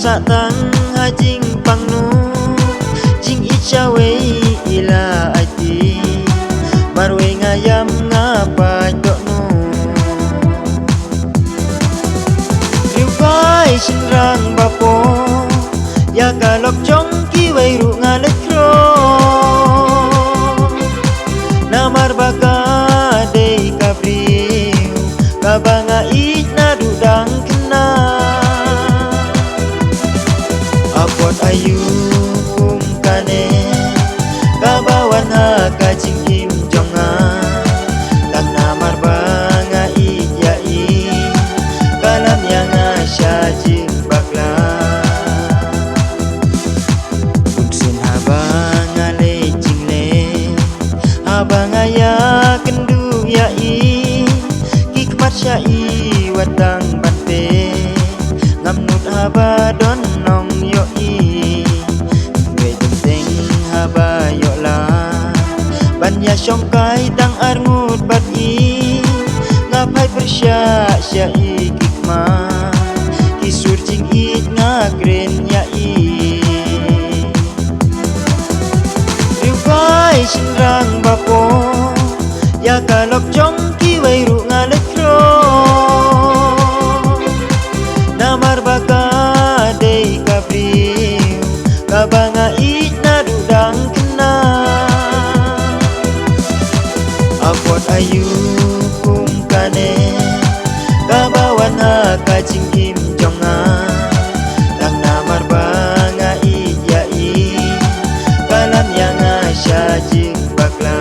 satang hajing pangnu jing icawe ila ati marwe ngayam ngapa doknu riupai sinrang bapo ya kalok jong kiwai ru ngalekro namar baka dei kabriu kabanga itna dudang kena apot ayu kumkane kabawan ha kajing im jonga lang namar banga ityai kalam yang asyajing bakla unsun habanga le jingle habanga ya kendu yai kikmat syai watang bante ngamnut haba don nong yoi we teng haba yola banya syongkai tang arngut bat i ngapai persya syai kikma kisur jing it ngagren yai riupai sinrang bapo ya kalok jong kiwai ru ngalekro namar baka dei kabriu kabanga itna dudang kena apot ayu kumkane kabawan ha kajing im jonga lang namar banga ityai kalam yang asyajing bakla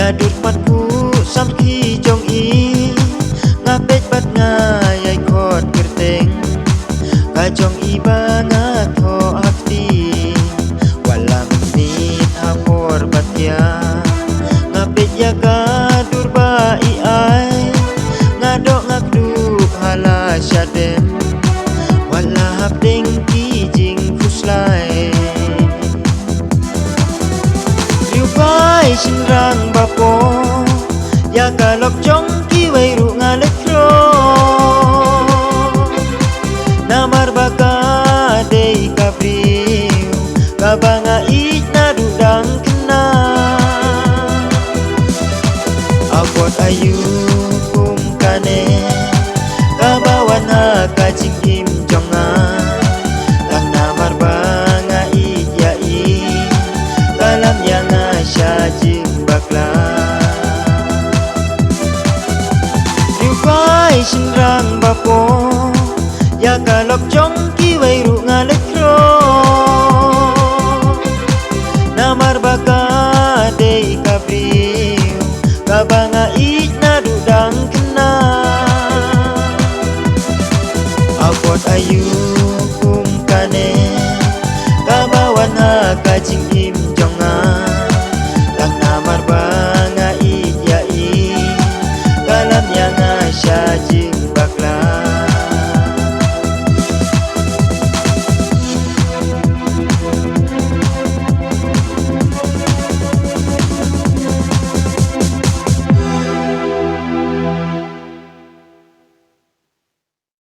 dur patku samki jong i ngapet bat ngayai kot gerteng kajong iba ngato akti walam nit hapor batya ngapet ya kadur ba i ai ngadok ngakdup hala syadem wala hapdeng ki jing fuslai riupai sinrang bapo ya kalok jong kiwai ru ngalekro namar baka dei kabriu kabanga itna dudang kena apot ayu kumkane kabawan ha kajing im jonga lang namar banga ityai kalam yang asyajing bakla riupai sinrang bapo ya kalok jong kiwai ru ngalekro namar baka dei kabriu kabanga itna dudang kena apot ayu kumkane kabawan ha kajing im jonga lang namar banga ityai kalam yang asyajing